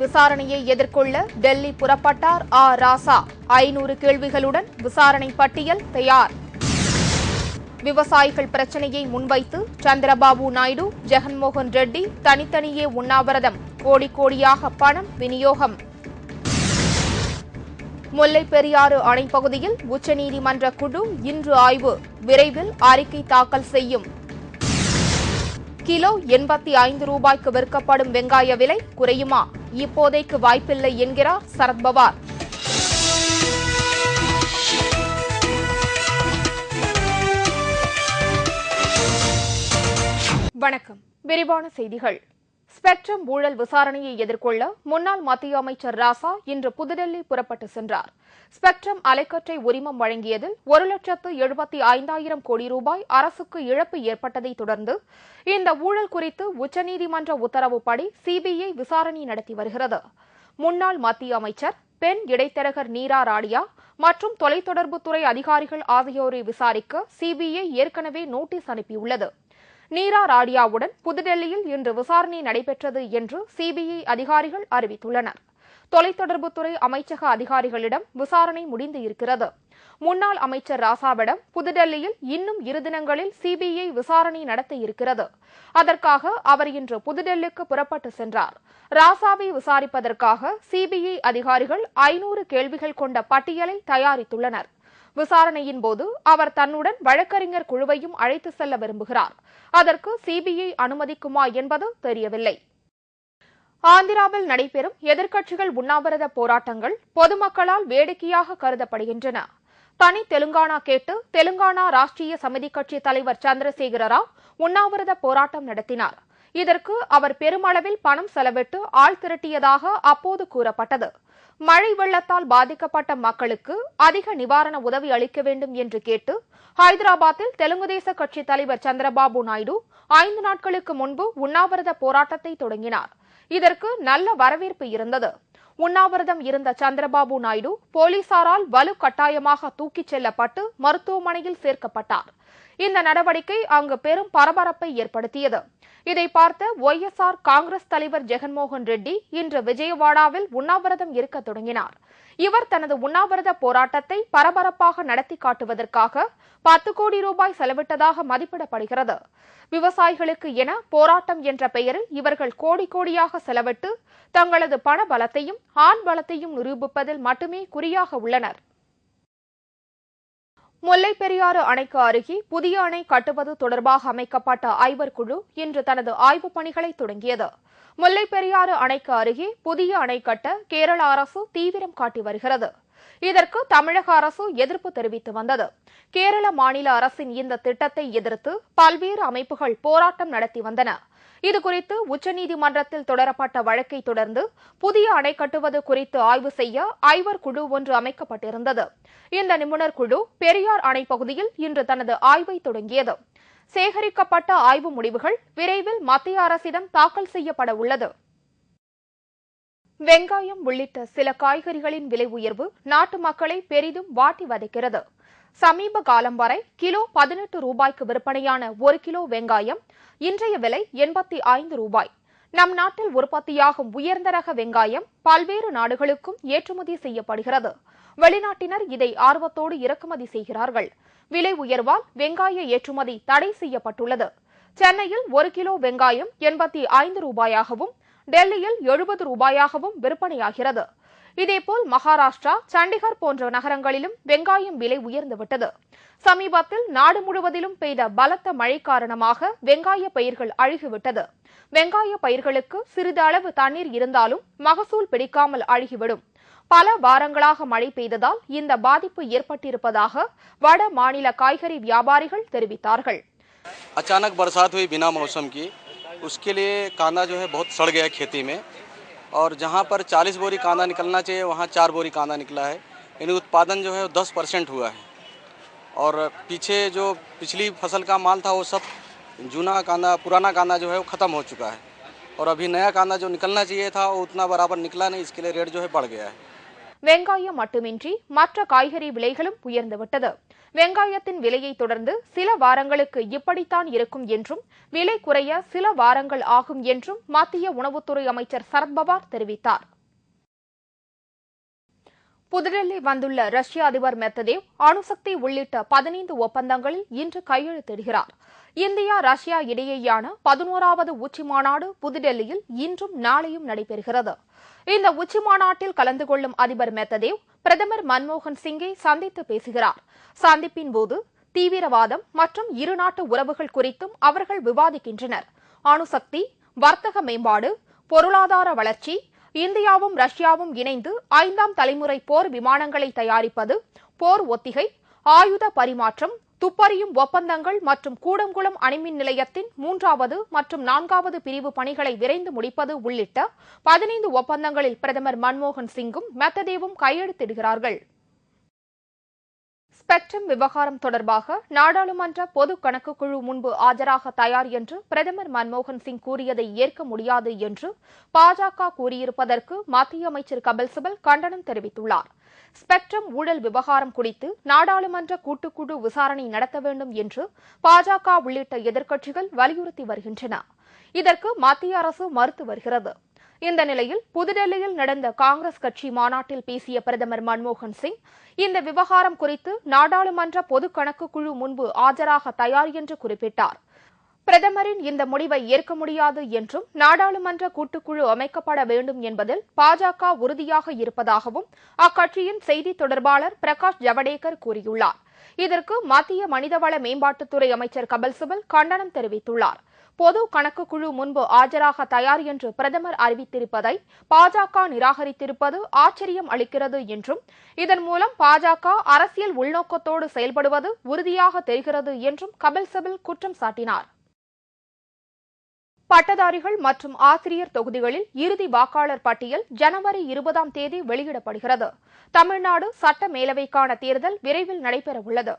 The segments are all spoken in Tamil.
விசாரணையை எதிர்கொள்ள டெல்லி புறப்பட்டார் ராசா. 500 கேள்விகளுடன் விசாரணை பட்டியல் தயார். விவசாயிகள் பிரச்சினையை முன்வைத்து சந்திரபாபு நாயுடு, ஜெகன்மோகன் ரெட்டி தனித்தனியே உண்ணாவிரதம். கோடி கோடியாக பணம் விநியோகம். முல்லைப் பெரியாறு அணை பகுதியில் உச்சநீதிமன்ற குழு இன்று ஆய்வு. விரைவில் அறிக்கை தாக்கல் செய்யும். கிலோ 85 ரூபாய்க்கு விற்கப்படும் வெங்காய விலை குறையுமா? இப்போதைக்கு வாய்ப்பில்லை என்கிறார் சரத்பவார். வணக்கம். விரிவான செய்திகள். ஸ்பெக்ட்ரம் ஊழல் விசாரணையை எதிர்கொள்ள முன்னாள் மத்திய அமைச்சர் ராசா இன்று புதுடெல்லி புறப்பட்டு சென்றார். ஸ்பெக்ட்ரம் அலைக்கற்றை உரிமம் வழங்கியதில் 1,75,000 கோடி ரூபாய் அரசுக்கு இழப்பு ஏற்பட்டதை தொடர்ந்து இந்த ஊழல் குறித்து உச்சநீதிமன்ற உத்தரவுப்படி சிபிஐ விசாரணை நடத்தி வருகிறது. முன்னாள் மத்திய அமைச்சர், பெண் இடைத்தரகர் நீரா ராடியா மற்றும் தொலைத்தொடர்புத்துறை அதிகாரிகள் ஆகியோரை விசாரிக்க சிபிஐ ஏற்கனவே நோட்டீஸ் அனுப்பியுள்ளது. நீரா ராடியாவுடன் புதுடெல்லியில் இன்று விசாரணை நடைபெற்றது என்று சிபிஐ அதிகாரிகள் அறிவித்துள்ளனர். தொலைத்தொடர்புத்துறை அமைச்சக அதிகாரிகளிடம் விசாரணை முடிந்து இருக்கிறது. முன்னாள் அமைச்சர் ராசாவிடம் புதுடெல்லியில் இன்னும் 2 தினங்களில் சிபிஐ விசாரணை நடத்த இருக்கிறது. அதற்காக அவர் இன்று புதுடெல்லிக்கு புறப்பட்டு சென்றார். ராசாவை விசாரிப்பதற்காக சிபிஐ அதிகாரிகள் 500 கேள்விகள் கொண்ட பட்டியலை தயாரித்துள்ளனர். விசாரணையின் போது அவர் தன்னுடன் வழக்கறிஞர் குழுவையும் அழைத்து செல்ல விரும்புகிறார். அதற்கு சிபிஐ அனுமதிக்குமா என்பது தெரியவில்லை. ஆந்திராவில் நடைபெறும் எதிர்க்கட்சிகள் உண்ணாவிரத போராட்டங்கள் பொதுமக்களால் வேடிக்கையாக கருதப்படுகின்றன. தனி தெலுங்கானா கேட்டு தெலுங்கானா ராஷ்டிரிய சமிதி கட்சி தலைவர் சந்திரசேகர ராவ் உண்ணாவிரத போராட்டம் நடத்தினார். இதற்கு அவர் பெருமளவில் பணம் செலவிட்டு ஆள் திரட்டியதாக அப்போது கூறப்பட்டது. மழை வெள்ளத்தால் பாதிக்கப்பட்ட மக்களுக்கு அதிக நிவாரண உதவி அளிக்க வேண்டும் என்று கேட்டு ஹைதராபாத்தில் தெலுங்கு தேச கட்சி தலைவர் சந்திரபாபு நாயுடு 5 நாட்களுக்கு முன்பு உண்ணாவிரத போராட்டத்தை தொடங்கினார். இதற்கு நல்ல வரவேற்பு இருந்தது. உண்ணாவிரதம் இருந்த சந்திரபாபு நாயுடு போலீசாரால் வலுக்கட்டாயமாக தூக்கிச் செல்லப்பட்டு மருத்துவமனையில் சேர்க்கப்பட்டார். இந்த நடவடிக்கை அங்கு பெரும் பரபரப்பை ஏற்படுத்தியது. இதை பார்த்த ஒய்எஸ்ஆர் காங்கிரஸ் தலைவர் ஜெகன்மோகன் ரெட்டி இன்று விஜயவாடாவில் உண்ணாவிரதம் இருக்க தொடங்கினார். இவர் தனது உண்ணாவிரத போராட்டத்தை பரபரப்பாக நடத்தி காட்டுவதற்காக 10 கோடி ரூபாய் செலவிட்டதாக மதிப்பிடப்படுகிறது. விவசாயிகளுக்கு என போராட்டம் என்ற பெயரில் இவர்கள் கோடி கோடியாக செலவிட்டு தங்களது பண பலத்தையும் ஆண் பலத்தையும் நிரூபிப்பதில் மட்டுமே குறியாக உள்ளனர். முல்லைப் பெரியாறு அணைக்கு அருகே புதிய அணை கட்டுவது தொடர்பாக அமைக்கப்பட்ட ஆய்வர் குழு இன்று தனது ஆய்வுப் பணிகளை தொடங்கியது. முல்லைப் பெரியாறு அணைக்கு அருகே புதிய அணை கட்ட கேரள அரசு தீவிரம் காட்டி வருகிறது. இதற்கு தமிழக அரசு எதிர்ப்பு தெரிவித்து வந்தது. கேரள மாநில அரசின் இந்த திட்டத்தை எதிர்த்து பல்வேறு அமைப்புகள் போராட்டம் நடத்தி வந்தன. இதுகுறித்து உச்சநீதிமன்றத்தில் தொடரப்பட்ட வழக்கை தொடர்ந்து புதிய அணை கட்டுவது குறித்து ஆய்வு செய்ய ஆய்வர் குழு ஒன்று அமைக்கப்பட்டிருந்தது. இந்த நிபுணர் குழு பெரியார் அணை பகுதியில் இன்று தனது ஆய்வை தொடங்கியது. சேகரிக்கப்பட்ட ஆய்வு முடிவுகள் விரைவில் மத்திய அரசிடம் தாக்கல் செய்யப்பட உள்ளது. வெங்காயம் உள்ளிட்ட சில காய்கறிகளின் விலை உயர்வு நாட்டு மக்களை பெரிதும் வாட்டி வதைக்கிறது. சமீப காலம் வரை கிலோ 18 ரூபாய்க்கு விற்பனையான 1 கிலோ வெங்காயம் இன்றைய விலை 85 ரூபாய். நம் நாட்டில் உற்பத்தியாகும் உயர்ந்த ரக வெங்காயம் பல்வேறு நாடுகளுக்கும் ஏற்றுமதி செய்யப்படுகிறது. வெளிநாட்டினர் இதை ஆர்வத்தோடு இறக்குமதி செய்கிறார்கள். விலை உயர்வால் வெங்காய ஏற்றுமதி தடை செய்யப்பட்டுள்ளது. சென்னையில் 1 கிலோ வெங்காயம் 85 ரூபாயாகவும் டெல்லியில் 70 ரூபாயாகவும் விற்பனையாகிறது. இதேபோல் மகாராஷ்டிரா, சண்டிகர் போன்ற நகரங்களிலும் வெங்காயம் விலை உயர்ந்துவிட்டது. சமீபத்தில் நாடு முழுவதிலும் பெய்த பலத்த மழை காரணமாக வெங்காய பயிர்கள் அழுகிவிட்டது. வெங்காய பயிர்களுக்கு சிறிது அளவு தண்ணீர் இருந்தாலும் மகசூல் பிடிக்காமல் அழுகிவிடும். பல வாரங்களாக மழை பெய்ததால் இந்த பாதிப்பு ஏற்பட்டிருப்பதாக வட மாநில காய்கறி வியாபாரிகள் தெரிவித்தார்கள். अचानक बरसात हुई बिना मौसम की, उसके लिए कांदा जो है बहुत सड़ गया खेती में, और जहां पर 40 बोरी कांदा निकलना चाहिए वहां 4 बोरी कांदा निकला है। यानी उत्पादन जो है 10% हुआ है। और पीछे जो पिछली फसल का माल था वो सब पुराना कांदा जो है वो ख़त्म हो चुका है, और अभी नया कांदा जो निकलना चाहिए था वो उतना बराबर निकला नहीं। इसके लिए रेट जो है बढ़ गया है. வெங்காயம் மட்டுமின்றி மற்ற காய்கறி விலைகளும் உயர்ந்துவிட்டது. வெங்காயத்தின் விலையை தொடர்ந்து சில வாரங்களுக்கு இப்படித்தான் இருக்கும் என்றும் விலை குறைய சில வாரங்கள் ஆகும் என்றும் மத்திய உணவுத்துறை அமைச்சர் சரத்பவார் தெரிவித்தார். புதுடெல்லி வந்துள்ள ரஷ்ய அதிபர் மெத்வதேவ் அணுசக்தி உள்ளிட்ட 15 ஒப்பந்தங்களில் இன்று கையெழுத்திடுகிறார். இந்தியா ரஷ்யா இடையேயான 11வது உச்சிமாநாடு புதுடெல்லியில் இன்றும் நாளையும் நடைபெறுகிறது. இந்த உச்சிமாநாட்டில் கலந்து கொள்ளும் அதிபர் மெத்வதேவ் பிரதமர் மன்மோகன் சிங்கை சந்தித்து பேசுகிறார். சந்திப்பின் போது தீவிரவாதம் மற்றும் இருநாட்டு உறவுகள் குறித்தும் அவர்கள் விவாதிக்கின்றனர். அணுசக்தி, வர்த்தக மேம்பாடு, பொருளாதார வளர்ச்சி, இந்தியாவும் ரஷ்யாவும் இணைந்து 5ஆம் தலைமுறை போர் விமானங்களை தயாரிப்பது, போர் ஒத்திகை, ஆயுத பரிமாற்றம், துப்பறியும் ஒப்பந்தங்கள் மற்றும் கூடங்குளம் அணுமின் நிலையத்தின் 3வது மற்றும் 4வது பிரிவு பணிகளை விரைந்து முடிப்பது உள்ளிட்ட 15 ஒப்பந்தங்களில் பிரதமர் மன்மோகன் சிங்கும் மெத்வதேவும் கையெழுத்திடுகிறார்கள். ஸ்பெக்ட்ரம் விவகாரம் தொடர்பாக நாடாளுமன்ற பொது கணக்கு குழு முன்பு ஆஜராக தயார் என்று பிரதமர் மன்மோகன் சிங் கூறியதை ஏற்க முடியாது என்று பாஜக கூறியிருப்பதற்கு மத்திய அமைச்சர் கபில் சிபல் கண்டனம் தெரிவித்துள்ளார். ஸ்பெக்ட்ரம் ஊழல் விவகாரம் குறித்து நாடாளுமன்ற கூட்டுக்குழு விசாரணை நடத்த வேண்டும் என்று பாஜக உள்ளிட்ட எதிர்க்கட்சிகள் வலியுறுத்தி வருகின்றன. இதற்கு மத்திய அரசு மறுத்து வருகிறது. இந்த நிலையில் புதுடெல்லியில் நடந்த காங்கிரஸ் கட்சி மாநாட்டில் பேசிய பிரதமர் மன்மோகன் சிங் இந்த விவகாரம் குறித்து நாடாளுமன்ற பொது கணக்கு குழு முன்பு ஆஜராக தயார் என்று குறிப்பிட்டார். பிரதமரின் இந்த முடிவை ஏற்க முடியாது என்றும் நாடாளுமன்ற கூட்டுக்குழு அமைக்கப்பட வேண்டும் என்பதில் பாஜக உறுதியாக இருப்பதாகவும் அக்கட்சியின் செய்தி தொடர்பாளர் பிரகாஷ் ஜவடேகர் கூறியுள்ளார். இதற்கு மத்திய மனிதவள மேம்பாட்டுத்துறை அமைச்சர் கபில் சிபல் கண்டனம் தெரிவித்துள்ளார். பொது கணக்கு குழு முன்பு ஆஜராக தயார் என்று பிரதமர் அறிவித்திருப்பதை பாஜக நிராகரித்திருப்பது ஆச்சரியம் அளிக்கிறது என்றும் இதன் மூலம் பாஜக அரசியல் உள்நோக்கத்தோடு செயல்படுவது உறுதியாக தெரிகிறது என்றும் கபில் சிபல் குற்றம் சாட்டினார். பட்டதாரிகள் மற்றும் ஆசிரியர் தொகுதிகளில் இறுதி வாக்காளர் பட்டியல் ஜனவரி 20ஆம் தேதி வெளியிடப்படுகிறது. தமிழ்நாடு சட்ட மேலவைக்கான தேர்தல் விரைவில் நடைபெறவுள்ளது.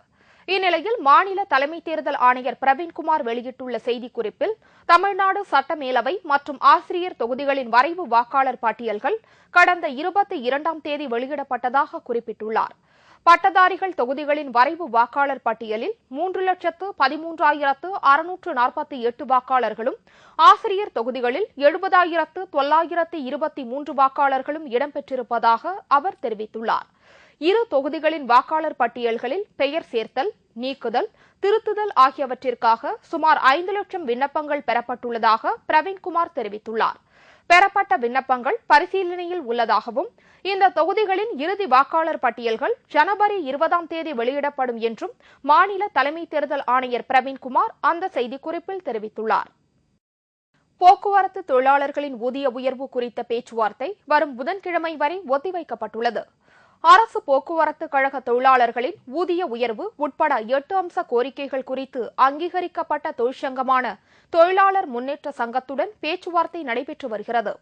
இந்நிலையில் மாநில தலைமை தேர்தல் ஆணையர் பிரவீன்குமார் வெளியிட்டுள்ள செய்திக்குறிப்பில் தமிழ்நாடு சட்ட மேலவை மற்றும் ஆசிரியர் தொகுதிகளின் வரைவு வாக்காளர் பட்டியல்கள் கடந்த 22ஆம் தேதி வெளியிடப்பட்டதாக குறிப்பிட்டுள்ளார். பட்டதாரிகள் தொகுதிகளின் வரைவு வாக்காளர் பட்டியலில் 3,13,648 வாக்காளர்களும், ஆசிரியர் தொகுதிகளில் 70,923 வாக்காளர்களும் இடம்பெற்றிருப்பதாக அவர் தெரிவித்துள்ளார். இரு தொகுதிகளின் வாக்காளர் பட்டியல்களில் பெயர் சேர்த்தல், நீக்குதல், திருத்துதல் ஆகியவற்றிற்காக சுமார் 5 லட்சம் விண்ணப்பங்கள் பெறப்பட்டுள்ளதாக பிரவீன்குமார் தெரிவித்துள்ளார். பெறப்பட்ட விண்ணப்பங்கள் பரிசீலனையில் உள்ளதாகவும் இந்த தொகுதிகளின் இறுதி வாக்காளர் பட்டியல்கள் ஜனவரி 20ஆம் தேதி வெளியிடப்படும் என்றும் மாநில தலைமை தேர்தல் ஆணையர் பிரவீன்குமார் அந்த செய்திக்குறிப்பில் தெரிவித்துள்ளார். போக்குவரத்து தொழிலாளர்களின் ஊதிய உயர்வு குறித்த பேச்சுவார்த்தை வரும் புதன்கிழமை வரை ஒத்திவைக்கப்பட்டுள்ளது. அரசு போக்குவரத்து கழக தொழிலாளர்களின் ஊதிய உயர்வு உட்பட 8 அம்ச கோரிக்கைகள் குறித்து அங்கீகரிக்கப்பட்ட தொழிற்சங்கமான தொழிலாளர் முன்னேற்ற சங்கத்துடன் பேச்சுவார்த்தை நடைபெற்று வருகிறது.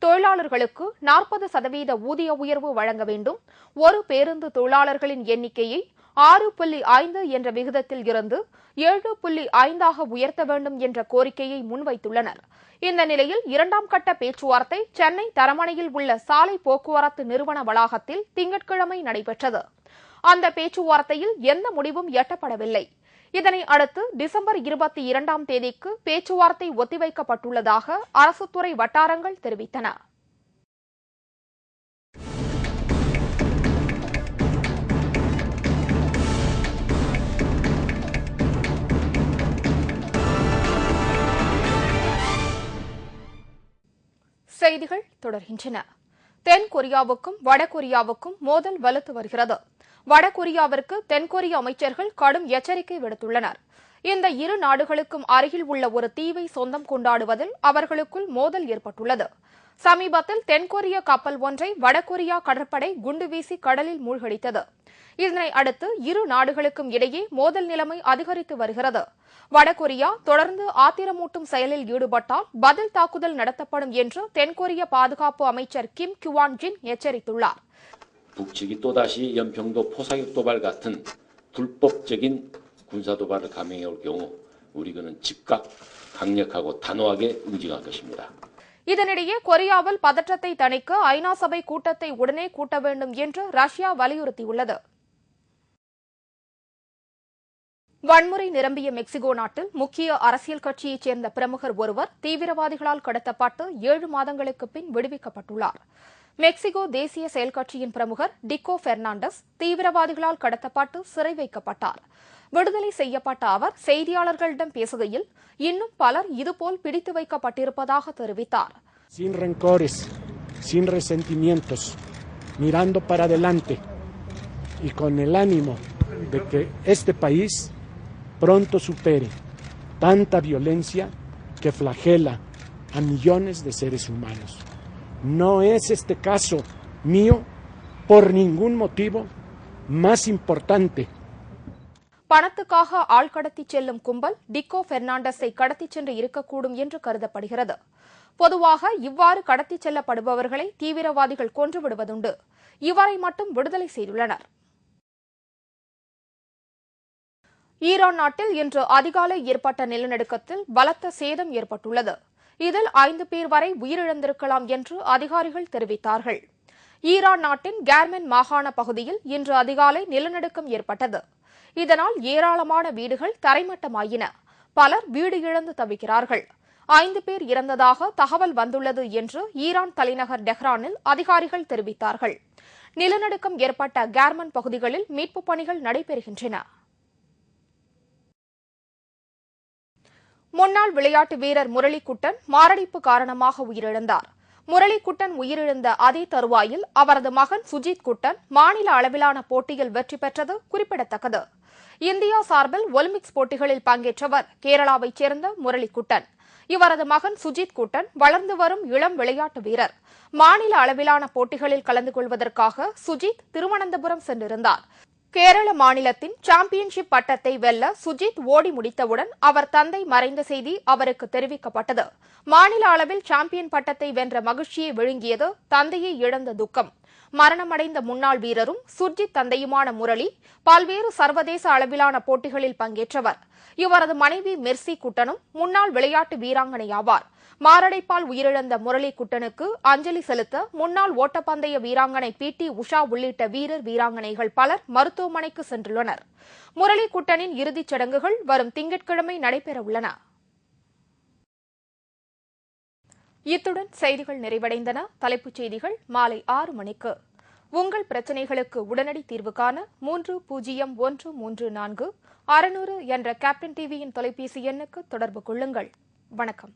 தொழிலாளர்களுக்கு 40% ஊதிய உயர்வு வழங்க வேண்டும், ஒரு பேருந்து தொழிலாளர்களின் எண்ணிக்கையை 6.5 என்ற விகிதத்தில் இருந்து 7.5ஆக உயர்த்த வேண்டும் என்ற கோரிக்கையை முன்வைத்துள்ளனர். இந்த நிலையில் 2ஆம் கட்ட பேச்சுவார்த்தை சென்னை தரமணையில் உள்ள சாலை போக்குவரத்து நிறுவன வளாகத்தில் திங்கட்கிழமை நடைபெற்றது. அந்த பேச்சுவார்த்தையில் எந்த முடிவும் எட்டப்படவில்லை. இதனை அடுத்து டிசம்பர் 22ஆம் தேதிக்கு பேச்சுவார்த்தை ஒத்திவைக்கப்பட்டுள்ளதாக அரசுத்துறை வட்டாரங்கள் தெரிவித்தன. செய்திகள் தொடர்கின்றன. தென்கொரியாவுக்கும் வடகொரியாவுக்கும் மோதல் வலுத்து வருகிறது. வடகொரியாவிற்கு தென்கொரிய அமைச்சர்கள் கடும் எச்சரிக்கை விடுத்துள்ளனர். இந்த இரு நாடுகளுக்கும் அருகில் உள்ள ஒரு தீவை சொந்தம் கொண்டாடுவதில் அவர்களுக்குள் மோதல் ஏற்பட்டுள்ளது. சமீபத்தில் தென்கொரிய கப்பல் ஒன்றை வடகொரியா கடற்படை குண்டு வீசி கடலில் மூழ்கடித்தது. இதனை அடுத்து இரு நாடுகளுக்கும் இடையே மோதல் நிலைமை அதிகரித்து வருகிறது. வடகொரியா தொடர்ந்து ஆத்திரமூட்டும் செயலில் ஈடுபட்டால் பதில் தாக்குதல் நடத்தப்படும் என்று தென்கொரிய பாதுகாப்பு அமைச்சர் கிம் கிவான் ஜின் எச்சரித்துள்ளார். 북측이 또다시 연평도 포사격 도발 같은 불법적인 군사 도발을 감행해 올 경우 우리는 즉각 강력하고 단호하게 응징할 것입니다. இதனிடையே கொரியாவில் பதற்றத்தை தணிக்க ஐநா சபை கூட்டத்தை உடனே கூட்ட வேண்டும் என்று ரஷ்யா வலியுறுத்தியுள்ளது. வன்முறை நிரம்பிய மெக்சிகோ நாட்டில் முக்கிய அரசியல் கட்சியைச் சேர்ந்த பிரமுகர் ஒருவர் தீவிரவாதிகளால் கடத்தப்பட்டு 7 மாதங்களுக்கு பின் விடுவிக்கப்பட்டுள்ளார். மெக்சிகோ தேசிய செயல் கட்சியின் பிரமுகர் டிக்கோ பெர்னாண்டஸ் தீவிரவாதிகளால் கடத்தப்பட்டு சிறை வைக்கப்பட்டார். விடுதலை செய்யப்பட்ட அவர் செய்தியாளர்களிடம் பேசுகையில் இன்னும் பலர் இதுபோல் பிடித்து வைக்கப்பட்டிருப்பதாக தெரிவித்தார். Sin rencores, sin resentimientos, mirando para adelante y con el ánimo de que este país pronto supere tanta violencia que flagela a millones de seres humanos. No es este caso mío por ningún motivo más importante. பணத்துக்காக ஆள்கடத்திச் செல்லும் கும்பல் டிக்கோ பெர்னாண்டஸை கடத்திச் சென்று இருக்கக்கூடும் என்று கருதப்படுகிறது. பொதுவாக இவ்வாறு கடத்திச் செல்லப்படுபவர்களை தீவிரவாதிகள் கொன்றுவிடுவதுண்டு. இவரை மட்டும் விடுதலை செய்துள்ளனர். ஈரான் நாட்டில் இன்று அதிகாலை ஏற்பட்ட நிலநடுக்கத்தில் பலத்த சேதம் ஏற்பட்டுள்ளது. இதில் 5 பேர் வரை உயிரிழந்திருக்கலாம் என்று அதிகாரிகள் தெரிவித்தார்கள். ஈரான் நாட்டின் கேர்மன் மாகாண பகுதியில் இன்று அதிகாலை நிலநடுக்கம் ஏற்பட்டது. இதனால் ஏராளமான வீடுகள் தரைமட்டமாயின. பலர் வீடு இழந்து தவிக்கிறார்கள். 5 பேர் இறந்ததாக தகவல் வந்துள்ளது என்று ஈரான் தலைநகர் டெஹ்ரானில் அதிகாரிகள் தெரிவித்தார்கள். நிலநடுக்கம் ஏற்பட்ட கேர்மன் பகுதிகளில் மீட்புப் பணிகள் நடைபெறுகின்றன. முன்னாள் விளையாட்டு வீரர் முரளிக்குட்டன் மாரடைப்பு காரணமாக உயிரிழந்தார். முரளிக்குட்டன் உயிரிழந்த அதே தருவாயில் அவரது மகன் சுஜித் குட்டன் மாநில அளவிலான போட்டியில் வெற்றி பெற்றது குறிப்பிடத்தக்கது. இந்தியா சார்பில் ஒலிம்பிக்ஸ் போட்டிகளில் பங்கேற்றவர் கேரளாவைச் சேர்ந்த முரளிக்குட்டன். இவரது மகன் சுஜித் குட்டன் வளர்ந்து வரும் இளம் விளையாட்டு வீரர். மாநில அளவிலான போட்டிகளில் கலந்து கொள்வதற்காக சுஜித் திருவனந்தபுரம் சென்றிருந்தார். கேரள மாநிலத்தின் சாம்பியன்ஷிப் பட்டத்தை வெல்ல சுஜித் ஓடி முடித்தவுடன் அவர் தந்தை மறைந்த செய்தி அவருக்கு தெரிவிக்கப்பட்டது. மாநில அளவில் சாம்பியன் பட்டத்தை வென்ற மகிழ்ச்சியை விழுங்கியது தந்தையை இழந்த துக்கம். மரணமடைந்த முன்னாள் வீரரும் சுர்ஜித் தந்தையுமான முரளி பல்வேறு சர்வதேச அளவிலான போட்டிகளில் பங்கேற்றவர். இவரது மனைவி மெர்சி குட்டனும் முன்னாள் விளையாட்டு வீராங்கனை ஆவார். மாரடைப்பால் உயிரிழந்த முரளி குட்டனுக்கு அஞ்சலி செலுத்த முன்னாள் ஓட்டப்பந்தய வீராங்கனை PT உஷா உள்ளிட்ட வீரர் வீராங்கனைகள் பலர் மருத்துவமனைக்கு சென்றுள்ளனர். முரளி குட்டனின் இறுதிச் சடங்குகள் வரும் திங்கட்கிழமை நடைபெறவுள்ளன. இத்துடன் செய்திகள் நிறைவடைந்தன. தலைப்புச் செய்திகள் மாலை 6 மணிக்கு. உங்கள் பிரச்சினைகளுக்கு உடனடி தீர்வு காண 300134 600 என்ற கேப்டன் டிவியின் தொலைபேசி எண்ணுக்கு தொடர்பு கொள்ளுங்கள். வணக்கம்.